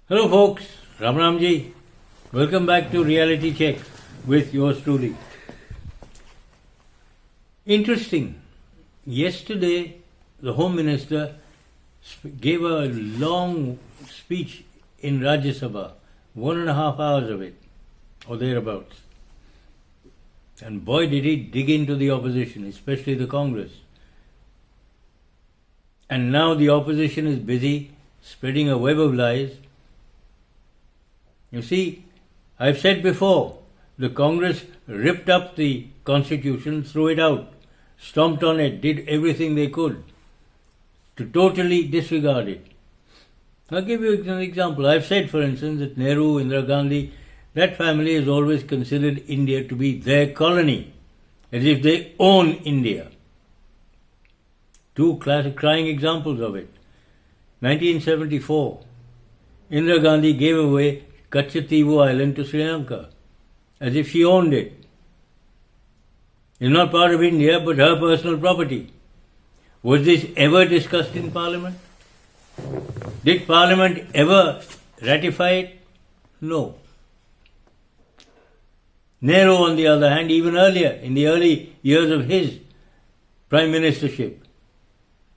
Hello folks, Ram Ramji. Welcome back to Reality Check with yours truly. Interesting. Yesterday, the Home Minister gave a long speech in Rajya Sabha, 1.5 hours of it, or thereabouts. And boy did he dig into the opposition, especially the Congress. And now the opposition is busy spreading a web of lies. You see, I've said before, the Congress ripped up the Constitution, threw it out, stomped on it, did everything they could to totally disregard it. I'll give you an example. I've said, for instance, that Nehru, Indira Gandhi, that family has always considered India to be their colony, as if they own India. Two crying examples of it. 1974, Indira Gandhi gave away Kachativu Island to Sri Lanka, as if she owned it. It's not part of India, but her personal property. Was this ever discussed in Parliament? Did Parliament ever ratify it? No. Nehru, on the other hand, even earlier, in the early years of his prime ministership,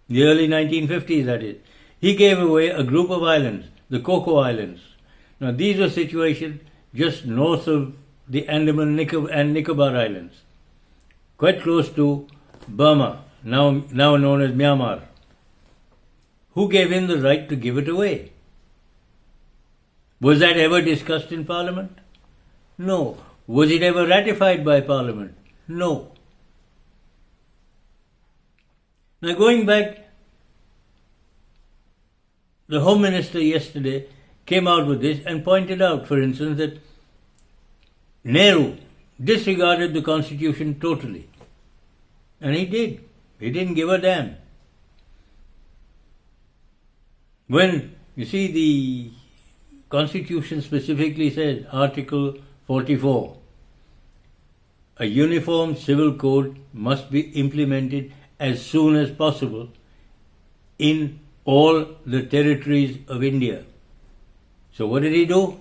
the early 1950s that is, he gave away a group of islands, the Coco Islands. Now these are situated just north of the Andaman and Nicobar Islands, quite close to Burma, now known as Myanmar. Who gave him the right to give it away? Was that ever discussed in Parliament? No. Was it ever ratified by Parliament? No. Now going back, the Home Minister yesterday came out with this and pointed out, for instance, that Nehru disregarded the Constitution totally. And he did. He didn't give a damn. When, you see, the Constitution specifically says, Article 44, a uniform civil code must be implemented as soon as possible in all the territories of India. So what did he do?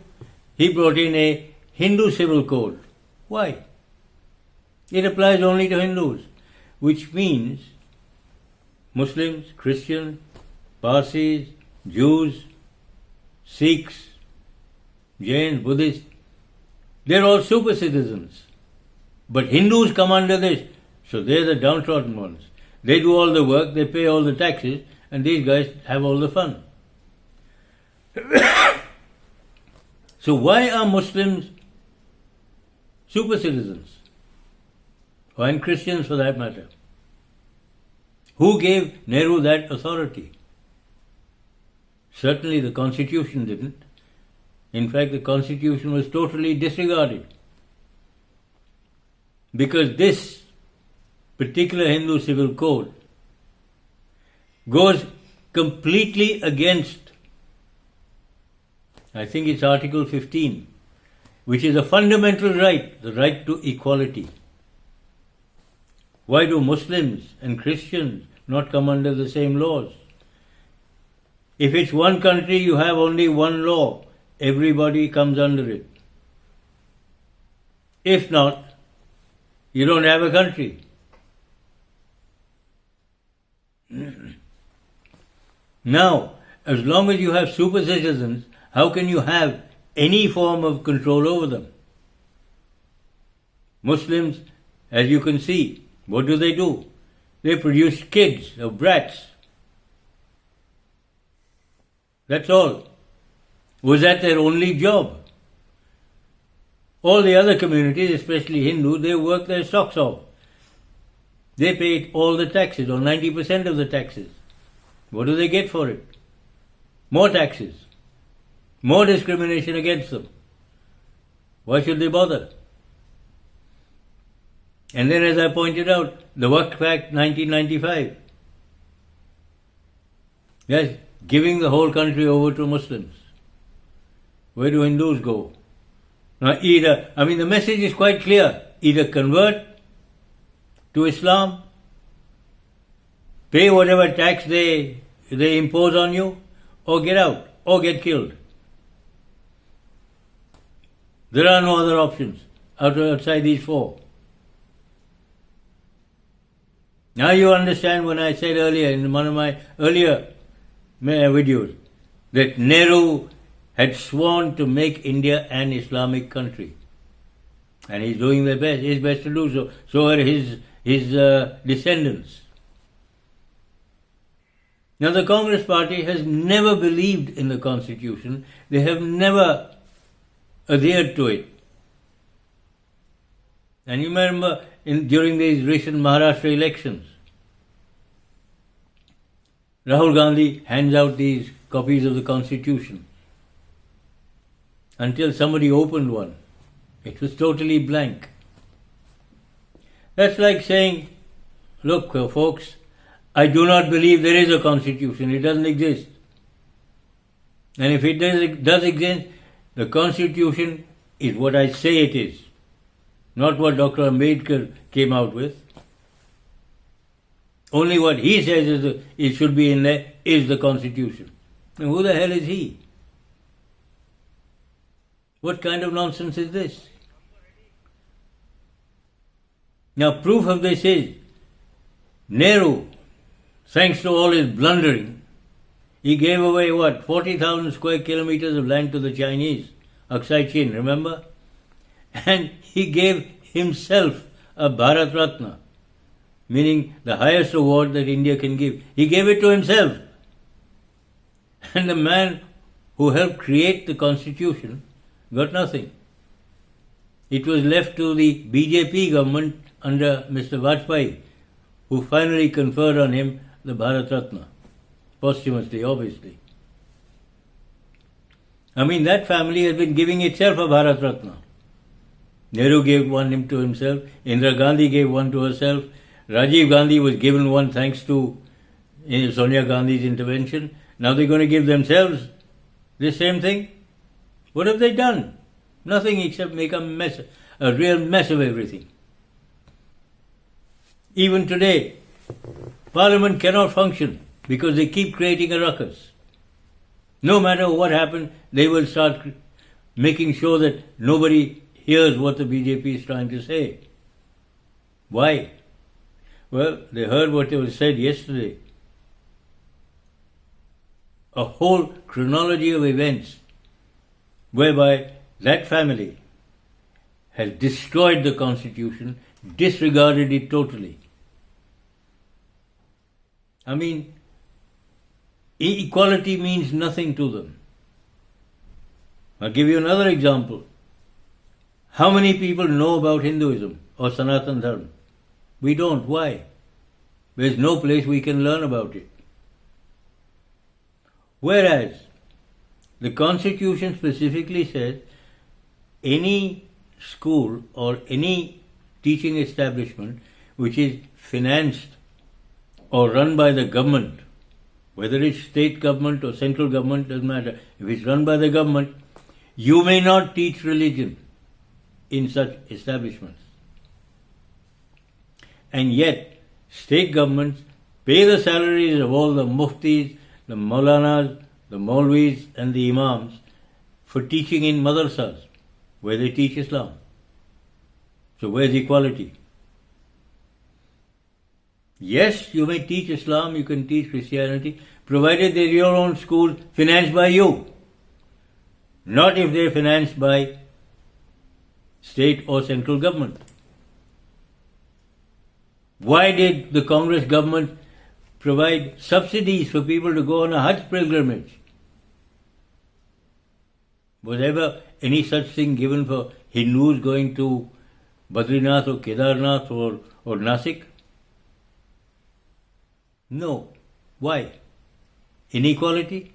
He brought in a Hindu civil code. Why? It applies only to Hindus, which means Muslims, Christians, Parsis, Jews, Sikhs, Jains, Buddhists, they're all super citizens. But Hindus come under this, so they're the downtrodden ones. They do all the work, they pay all the taxes, and these guys have all the fun. So why are Muslims super citizens? And Christians for that matter? Who gave Nehru that authority? Certainly the Constitution didn't. In fact, the Constitution was totally disregarded. Because this particular Hindu civil code goes completely against, I think it's Article 15, which is a fundamental right, the right to equality. Why do Muslims and Christians not come under the same laws? If it's one country, you have only one law. Everybody comes under it. If not, you don't have a country. Now, as long as you have super citizens, how can you have any form of control over them? Muslims, as you can see, what do? They produce kids or brats. That's all. Was that their only job? All the other communities, especially Hindu, they work their socks off. They pay all the taxes, or 90% of the taxes. What do they get for it? More taxes. More discrimination against them. Why should they bother? And then, as I pointed out, the Waqf Act 1995. Yes, giving the whole country over to Muslims. Where do Hindus go? Now the message is quite clear. Either convert to Islam, pay whatever tax they impose on you, or get out, or get killed. There are no other options outside these four. Now you understand when I said earlier in one of my earlier videos that Nehru had sworn to make India an Islamic country. And he's doing his best to do so. So are his descendants. Now the Congress party has never believed in the constitution. They have never adhered to it. And you remember during these recent Maharashtra elections, Rahul Gandhi hands out these copies of the constitution. Until somebody opened one, it was totally blank. That's like saying, look folks, I do not believe there is a constitution. It doesn't exist. And if it does exist, the constitution is what I say it is, not what Dr. Ambedkar came out with. Only what he says is it should be in there is the constitution. Now, who the hell is he? What kind of nonsense is this? Now, proof of this is Nehru, thanks to all his blundering, he gave away 40,000 square kilometers of land to the Chinese, Aksai Chin, remember? And he gave himself a Bharat Ratna, meaning the highest award that India can give. He gave it to himself. And the man who helped create the constitution got nothing. It was left to the BJP government under Mr. Vajpayee, who finally conferred on him the Bharat Ratna, posthumously, obviously. I mean, that family has been giving itself a Bharat Ratna. Nehru gave one to himself, Indira Gandhi gave one to herself, Rajiv Gandhi was given one thanks to Sonia Gandhi's intervention. Now they're going to give themselves the same thing? What have they done? Nothing except make a mess, a real mess of everything. Even today, Parliament cannot function because they keep creating a ruckus. No matter what happens, they will start making sure that nobody hears what the BJP is trying to say. Why? Well, they heard what was said yesterday. A whole chronology of events whereby that family has destroyed the constitution, disregarded it totally. I mean, equality means nothing to them. I'll give you another example. How many people know about Hinduism or Sanatan Dharma? We don't. Why? There's no place we can learn about it. Whereas the Constitution specifically says any school or any teaching establishment which is financed or run by the government, whether it's state government or central government, doesn't matter. If it's run by the government, you may not teach religion in such establishments. And yet, state governments pay the salaries of all the muftis, the maulanas, the maulvis and the imams for teaching in madrasas, where they teach Islam. So where's equality? Yes, you may teach Islam, you can teach Christianity, provided they're your own school financed by you. Not if they're financed by state or central government. Why did the Congress government provide subsidies for people to go on a Hajj pilgrimage? Was ever any such thing given for Hindus going to Badrinath or Kedarnath or Nasik? No. Why? Inequality?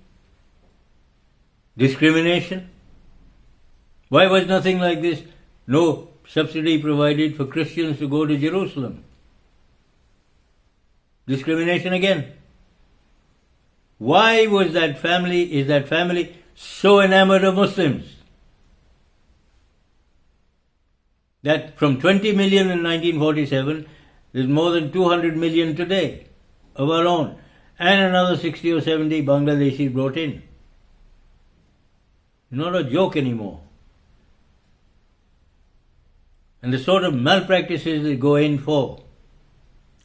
Discrimination? Why was nothing like this? No subsidy provided for Christians to go to Jerusalem. Discrimination again. Why is that family so enamored of Muslims that from 20 million in 1947, there's more than 200 million today of our own, and another 60 or 70 Bangladeshis brought in. Not a joke anymore. And the sort of malpractices they go in for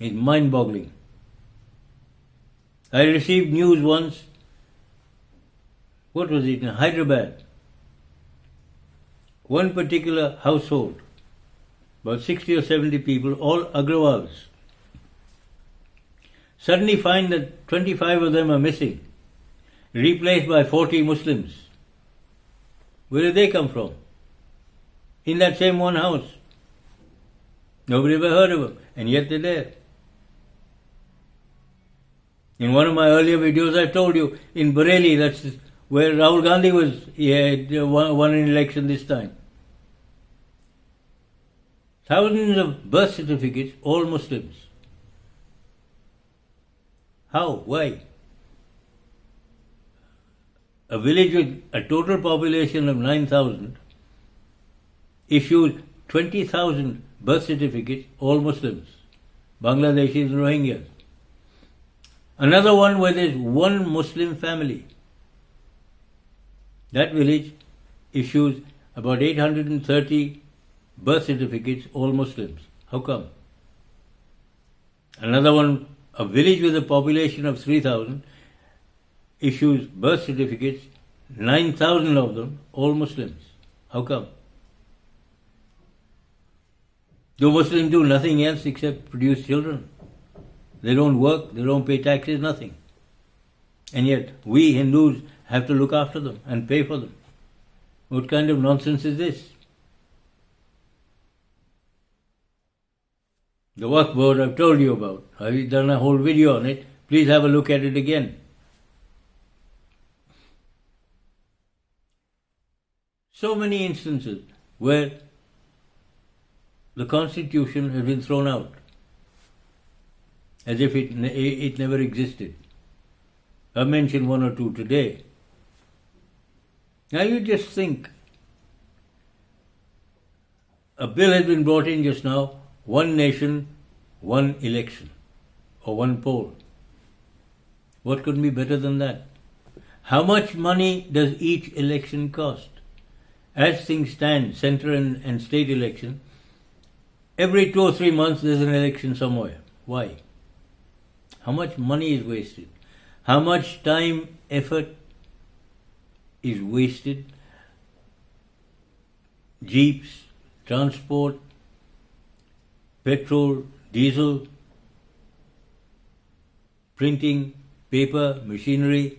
is mind-boggling. I received news once, what was it, in Hyderabad. One particular household, about 60 or 70 people, all Agrawals, suddenly find that 25 of them are missing, replaced by 40 Muslims. Where did they come from? In that same one house. Nobody ever heard of them, and yet they're there. In one of my earlier videos, I told you, in Bareilly, that's where Rahul Gandhi was, he had won an election this time. Thousands of birth certificates, all Muslims. How? Why? A village with a total population of 9,000 issued 20,000 birth certificates, all Muslims, Bangladeshis and Rohingyas. Another one where there's one Muslim family. That village issues about 830 birth certificates, all Muslims. How come? Another one, a village with a population of 3,000, issues birth certificates, 9,000 of them, all Muslims. How come? The Muslims do nothing else except produce children. They don't work, they don't pay taxes, nothing. And yet, we Hindus have to look after them and pay for them. What kind of nonsense is this? The Waqf board I've told you about. I've done a whole video on it. Please have a look at it again. So many instances where the constitution has been thrown out, as if it never existed. I mentioned one or two today. Now you just think, a bill has been brought in just now, one nation, one election, or one poll. What could be better than that? How much money does each election cost? As things stand, central and state election, every 2 or 3 months there's an election somewhere. Why? How much money is wasted? How much time, effort is wasted? Jeeps, transport, petrol, diesel, printing, paper, machinery.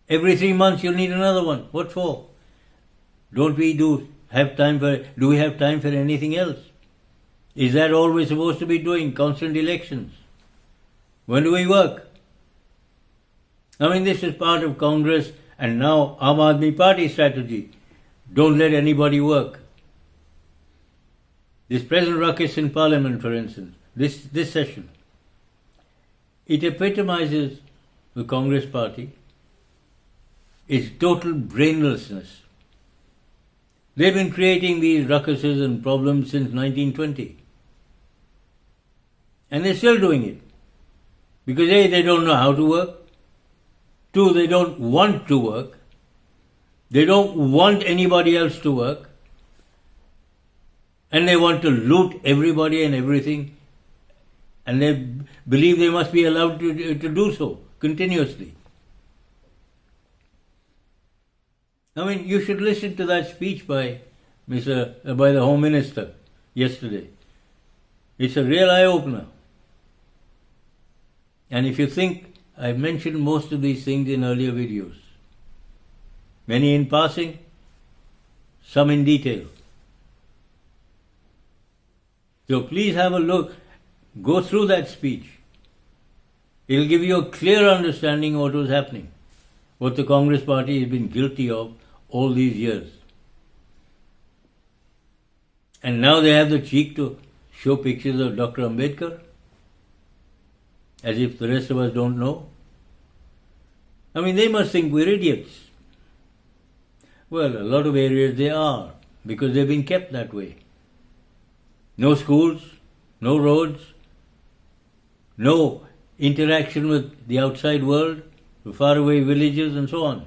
Every 3 months you'll need another one. What for? Do we have time for anything else? Is that all we're supposed to be doing? Constant elections? When do we work? I mean, this is part of Congress and now Aam Aadmi Party strategy. Don't let anybody work. This present ruckus in Parliament, for instance, this session, it epitomizes the Congress Party, its total brainlessness. They've been creating these ruckuses and problems since 1920. And they're still doing it. Because A, they don't know how to work. 2, they don't want to work. They don't want anybody else to work. And they want to loot everybody and everything. And they believe they must be allowed to do so continuously. I mean, you should listen to that speech by the Home Minister yesterday. It's a real eye-opener. And if you think, I've mentioned most of these things in earlier videos. Many in passing, some in detail. So please have a look, go through that speech. It'll give you a clear understanding of what was happening, what the Congress Party has been guilty of all these years. And now they have the cheek to show pictures of Dr. Ambedkar, as if the rest of us don't know. I mean, they must think we're idiots. Well, a lot of areas they are, because they've been kept that way. No schools, no roads, no interaction with the outside world, the faraway villages and so on.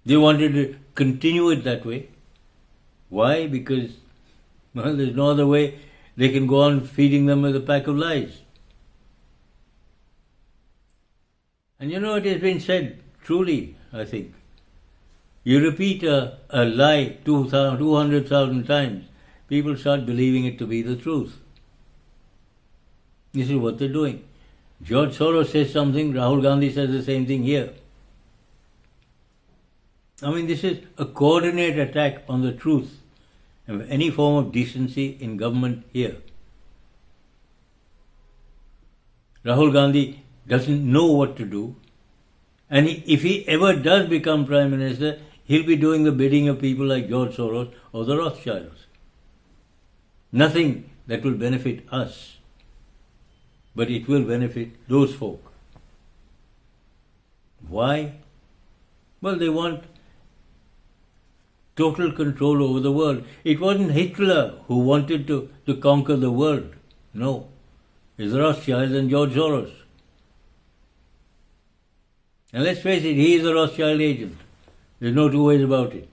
They wanted to continue it that way. Why? Because, well, there's no other way. They can go on feeding them with a pack of lies. And you know, it has been said, truly, I think. You repeat a lie 200,000 times, people start believing it to be the truth. This is what they're doing. George Soros says something, Rahul Gandhi says the same thing here. I mean, this is a coordinated attack on the truth and any form of decency in government here. Rahul Gandhi doesn't know what to do, and if he ever does become Prime Minister, he'll be doing the bidding of people like George Soros or the Rothschilds. Nothing that will benefit us, but it will benefit those folk. Why? Well, they want total control over the world. It wasn't Hitler who wanted to conquer the world. No. It's Rothschild and George Soros. And let's face it, he is a Rothschild agent. There's no two ways about it.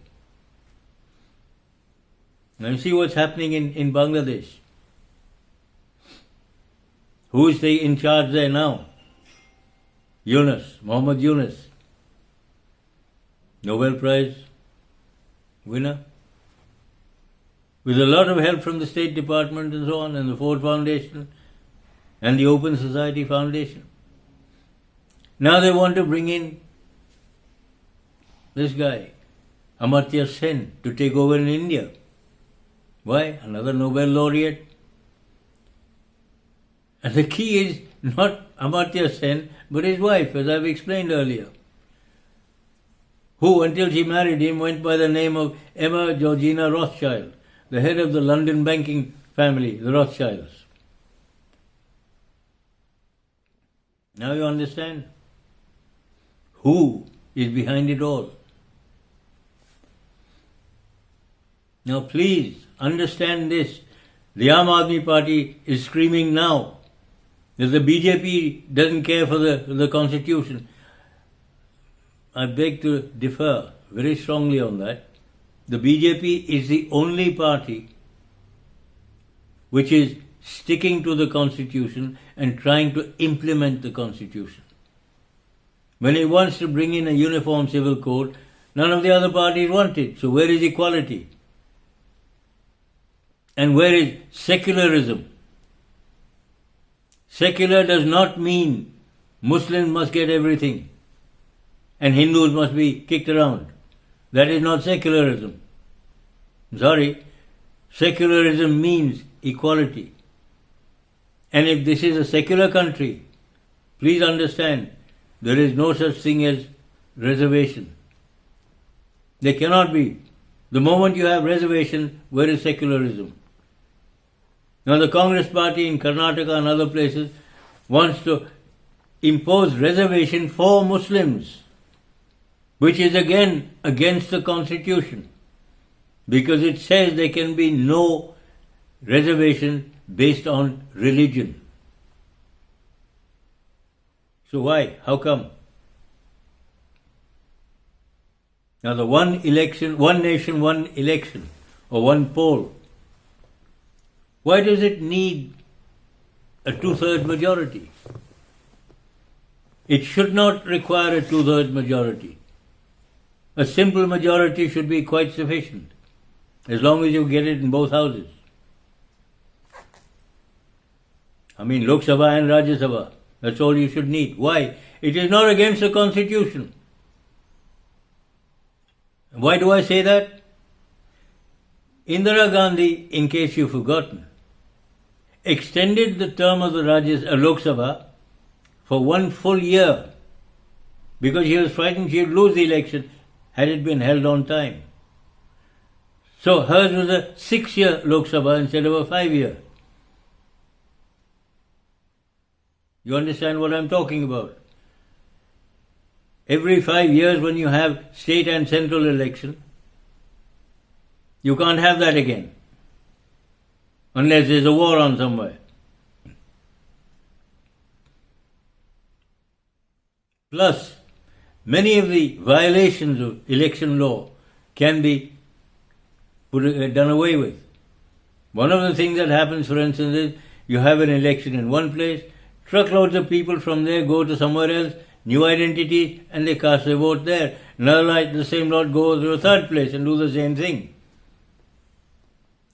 Now you see what's happening in Bangladesh. Who is in charge there now? Yunus, Muhammad Yunus. Nobel Prize winner. With a lot of help from the State Department and so on, and the Ford Foundation, and the Open Society Foundation. Now they want to bring in this guy, Amartya Sen, to take over in India. Why? Another Nobel laureate. And the key is not Amartya Sen, but his wife, as I've explained earlier, who, until she married him, went by the name of Emma Georgina Rothschild, the head of the London banking family, the Rothschilds. Now you understand who is behind it all. Now please understand this. The Aam Aadmi Party is screaming now that the BJP doesn't care for the constitution. I beg to differ very strongly on that. The BJP is the only party which is sticking to the constitution and trying to implement the constitution. When it wants to bring in a uniform civil code, none of the other parties want it. So where is equality? And where is secularism? Secular does not mean Muslims must get everything and Hindus must be kicked around. That is not secularism. Sorry. Secularism means equality. And if this is a secular country, please understand, there is no such thing as reservation. There cannot be. The moment you have reservation, where is secularism? Now the Congress party in Karnataka and other places wants to impose reservation for Muslims, which is again against the constitution, because it says there can be no reservation based on religion. So why? How come? Now the one election, one nation, one election, or one poll, why does it need a two-thirds majority? It should not require a two-thirds majority. A simple majority should be quite sufficient, as long as you get it in both houses. I mean, Lok Sabha and Rajya Sabha, that's all you should need. Why? It is not against the constitution. Why do I say that? Indira Gandhi, in case you've forgotten, extended the term of the Lok Sabha for 1 full year because she was frightened she would lose the election had it been held on time. So hers was a 6-year Lok Sabha instead of a 5-year. You understand what I'm talking about? Every 5 years when you have state and central election, you can't have that again. Unless there's a war on somewhere. Plus, many of the violations of election law can be done away with. One of the things that happens, for instance, is you have an election in one place, truckloads of people from there go to somewhere else, new identity, and they cast their vote there. Another night, the same lot go to a third place and do the same thing.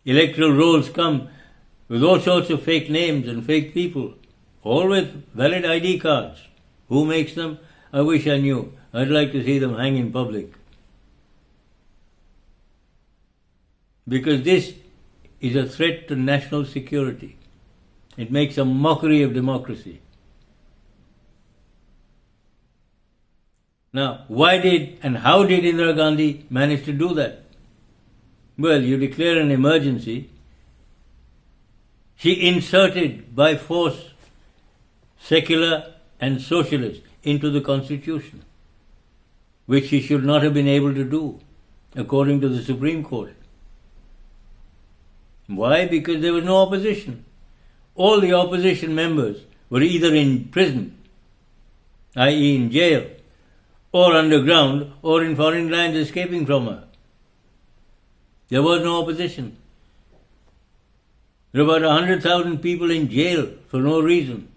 Electoral rolls come with all sorts of fake names and fake people, all with valid ID cards. Who makes them? I wish I knew. I'd like to see them hang in public. Because this is a threat to national security. It makes a mockery of democracy. Now, why did and how did Indira Gandhi manage to do that? Well, you declare an emergency. She inserted by force secular and socialist into the constitution, which she should not have been able to do, according to the Supreme Court. Why? Because there was no opposition. All the opposition members were either in prison, i.e. in jail, or underground, or in foreign lands escaping from her. There was no opposition. There were about 100,000 people in jail for no reason.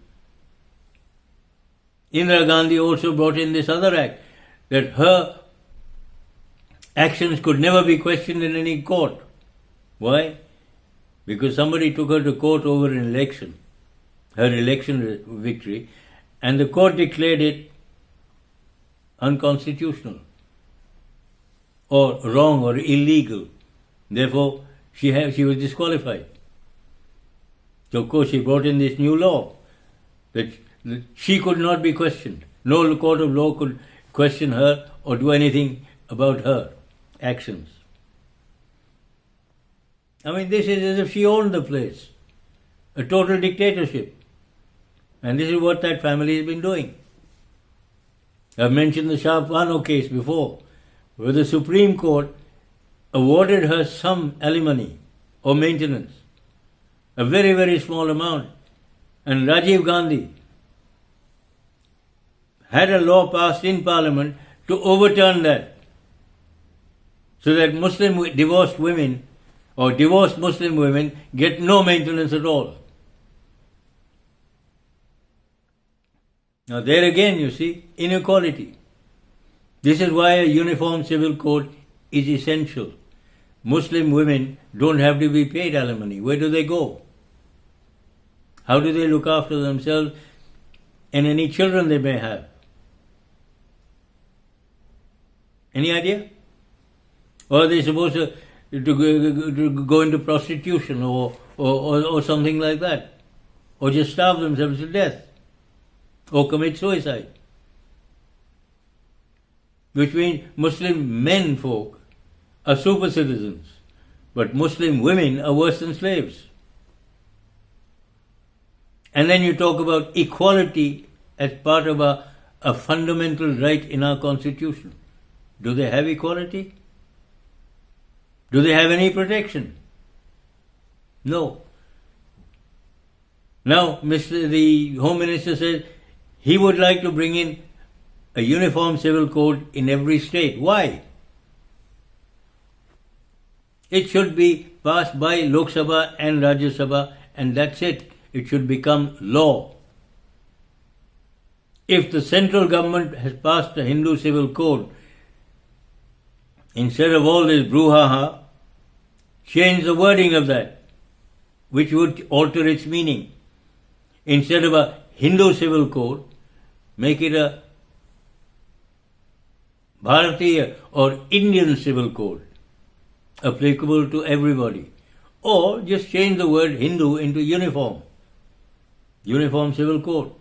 Indira Gandhi also brought in this other act, that her actions could never be questioned in any court. Why? Because somebody took her to court over an election, her election victory, and the court declared it unconstitutional or wrong or illegal. Therefore, she was disqualified. So, of course, she brought in this new law that she could not be questioned. No court of law could question her or do anything about her actions. I mean, this is as if she owned the place. A total dictatorship. And this is what that family has been doing. I've mentioned the Shah Bano case before, where the Supreme Court awarded her some alimony or maintenance, a very, very small amount. And Rajiv Gandhi had a law passed in Parliament to overturn that, so that Muslim divorced women or divorced Muslim women get no maintenance at all. Now there again you see inequality. This is why a uniform civil code is essential. Muslim women don't have to be paid alimony. Where do they go? How do they look after themselves and any children they may have? Any idea? Or are they supposed to go into prostitution or something like that? Or just starve themselves to death? Or commit suicide? Which means Muslim men folk are super citizens, but Muslim women are worse than slaves. And then you talk about equality as part of a fundamental right in our constitution. Do they have equality? Do they have any protection? No. Now, the Home Minister says he would like to bring in a uniform civil code in every state. Why? It should be passed by Lok Sabha and Rajya Sabha, and that's it. It should become law. If the central government has passed a Hindu civil code, instead of all this brouhaha, change the wording of that, which would alter its meaning. Instead of a Hindu civil code, make it a Bharatiya or Indian civil code, applicable to everybody. Or just change the word Hindu into uniform civil code.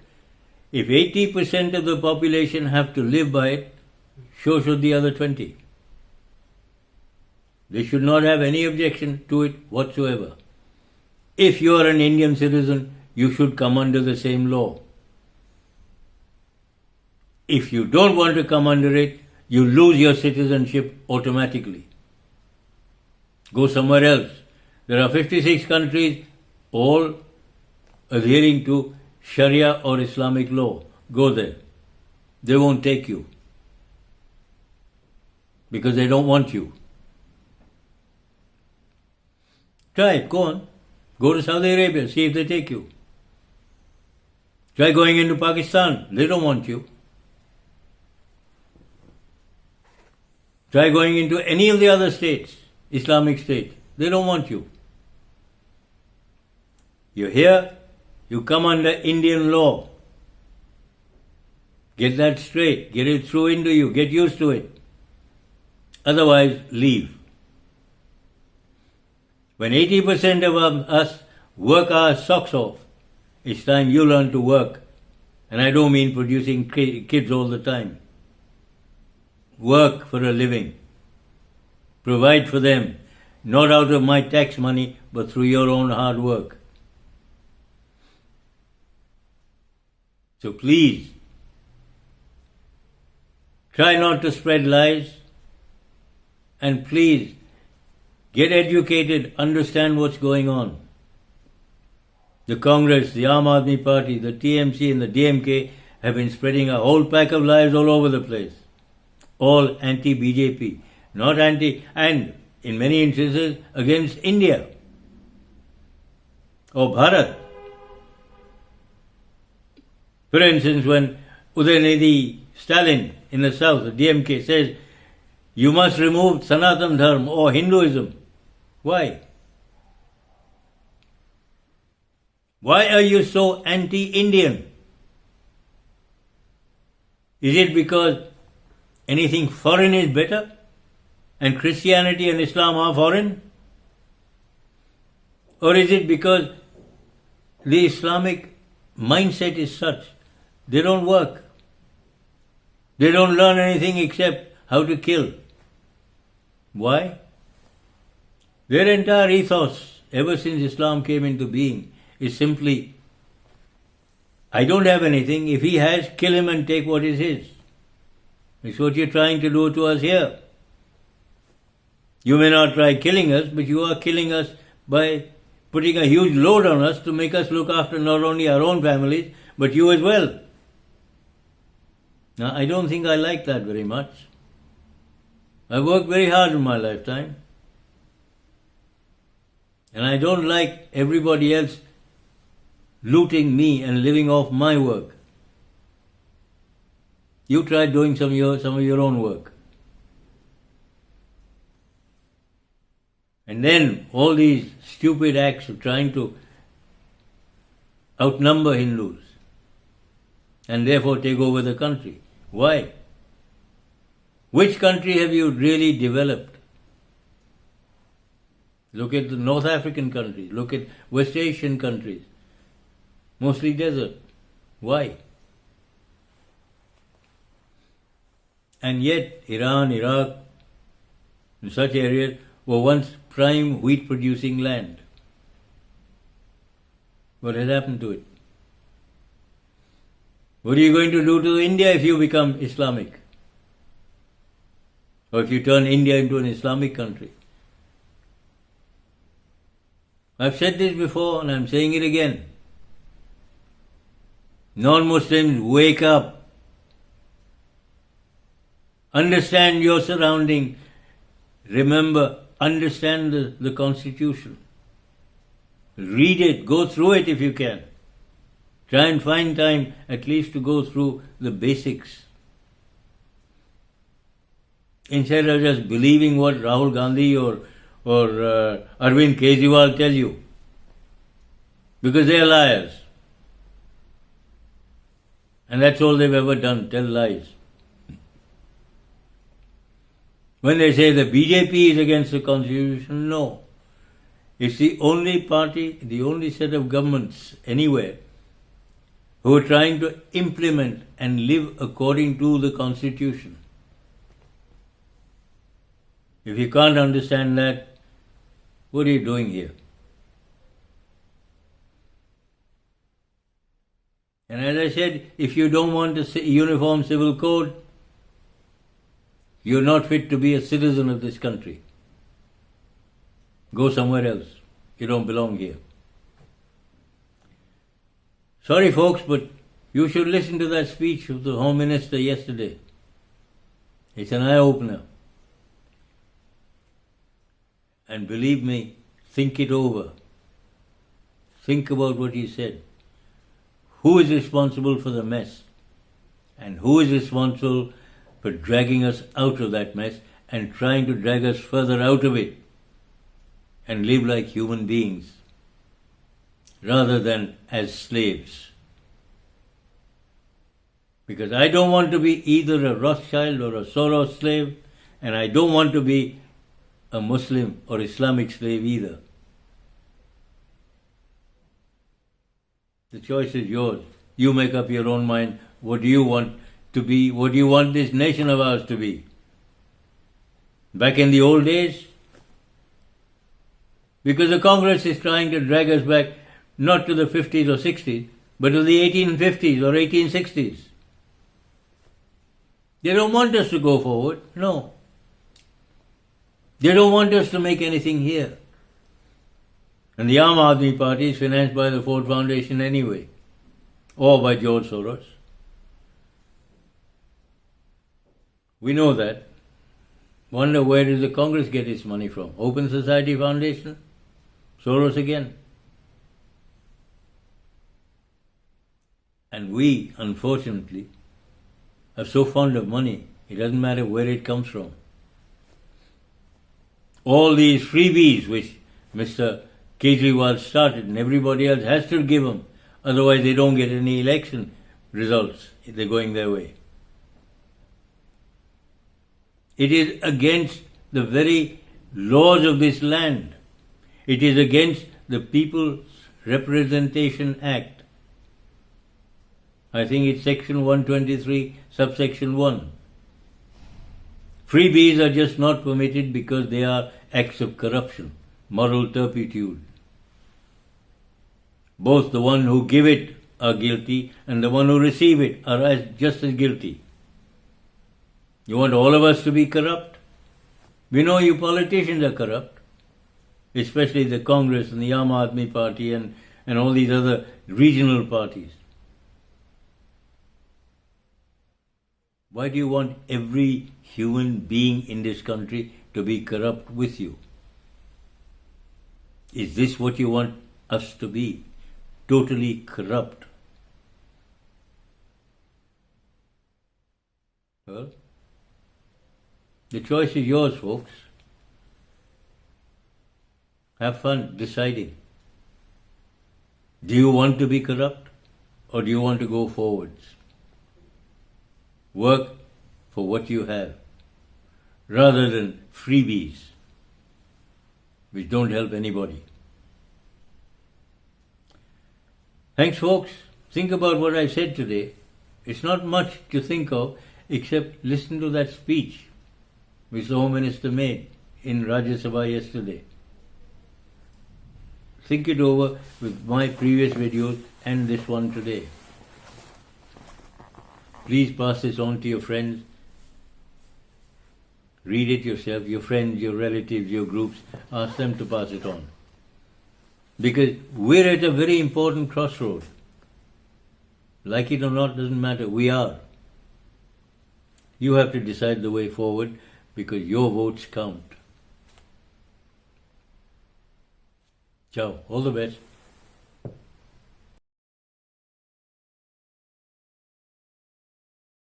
If 80% of the population have to live by it, so should the other 20. They should not have any objection to it whatsoever. If you are an Indian citizen, you should come under the same law. If you don't want to come under it, you lose your citizenship automatically. Go somewhere else. There are 56 countries, all adhering to Sharia or Islamic law. Go there. They won't take you because they don't want you. Try it, go on. Go to Saudi Arabia, see if they take you. Try going into Pakistan, they don't want you. Try going into any of the other states, Islamic states, they don't want you. You're here, you come under Indian law. Get that straight, get it through into you, get used to it. Otherwise, leave. When 80% of us work our socks off, it's time you learn to work. And I don't mean producing kids all the time. Work for a living. Provide for them, not out of my tax money, but through your own hard work. So please, try not to spread lies, and please, get educated, understand what's going on. The Congress, the Aam Aadmi Party, the TMC and the DMK have been spreading a whole pack of lies all over the place. All anti-BJP, not anti, and in many instances against India or Bharat. For instance, when Udayanidhi Stalin in the south, the DMK, says, you must remove Sanatan Dharma or Hinduism. Why? Why are you so anti-Indian? Is it because anything foreign is better? And Christianity and Islam are foreign? Or is it because the Islamic mindset is such, they don't work. They don't learn anything except how to kill. Why? Their entire ethos, ever since Islam came into being, is simply, I don't have anything. If he has, kill him and take what is his. It's what you're trying to do to us here. You may not try killing us, but you are killing us by putting a huge load on us to make us look after not only our own families, but you as well. Now, I don't think I like that very much. I worked very hard in my lifetime. And I don't like everybody else looting me and living off my work. You try doing some of your own work. And then all these stupid acts of trying to outnumber Hindus and therefore take over the country. Why? Which country have you really developed? Look at the North African countries, look at West Asian countries, mostly desert. Why? And yet Iran, Iraq, and such areas were once prime wheat producing land. What has happened to it? What are you going to do to India if you become Islamic? Or if you turn India into an Islamic country? I've said this before and I'm saying it again. Non-Muslims, wake up. Understand your surrounding. Remember, understand the Constitution. Read it, go through it if you can. Try and find time at least to go through the basics. Instead of just believing what Rahul Gandhi or Arvind Kejriwal tell you. Because they are liars. And that's all they've ever done, tell lies. When they say the BJP is against the Constitution, no. It's the only party, the only set of governments anywhere who are trying to implement and live according to the Constitution. If you can't understand that, what are you doing here? And as I said, if you don't want a uniform civil code, you're not fit to be a citizen of this country. Go somewhere else. You don't belong here. Sorry folks, but you should listen to that speech of the Home Minister yesterday. It's an eye-opener. And believe me, Think it over. Think about what he said. Who is responsible for the mess? And who is responsible for dragging us out of that mess and trying to drag us further out of it and live like human beings rather than as slaves? Because I don't want to be either a Rothschild or a Soros slave, and I don't want to be a Muslim or Islamic slave either. The choice is yours. You make up your own mind. What do you want to be? What do you want this nation of ours to be? Back in the old days? Because the Congress is trying to drag us back not to the 50s or 60s, but to the 1850s or 1860s. They don't want us to go forward. No. They don't want us to make anything here. And the Aam Aadmi Party is financed by the Ford Foundation anyway, or by George Soros. We know that. Wonder where does the Congress get its money from? Open Society Foundation? Soros again. And we, unfortunately, are so fond of money, it doesn't matter where it comes from. All these freebies which Mr. Kejriwal started and everybody else has to give them, otherwise they don't get any election results if they're going their way. It is against the very laws of this land. It is against the People's Representation Act. I think it's section 123, subsection 1. Freebies are just not permitted because they are acts of corruption, moral turpitude. Both the one who give it are guilty and the one who receive it are just as guilty. You want all of us to be corrupt? We know you politicians are corrupt, especially the Congress and the Aam Aadmi Party and all these other regional parties. Why do you want every human being in this country to be corrupt with you? Is this what you want us to be? Totally corrupt? Well, the choice is yours, folks. Have fun deciding. Do you want to be corrupt or do you want to go forwards? Work for what you have rather than freebies which don't help anybody. Thanks, folks. Think about what I said today. It's not much to think of except listen to that speech which the Home Minister made in Rajya Sabha yesterday. Think it over with my previous videos and this one today. Please pass this on to your friends. Read it yourself, your friends, your relatives, your groups. Ask them to pass it on. Because we're at a very important crossroad. Like it or not, doesn't matter. We are. You have to decide the way forward because your votes count. Ciao. All the best.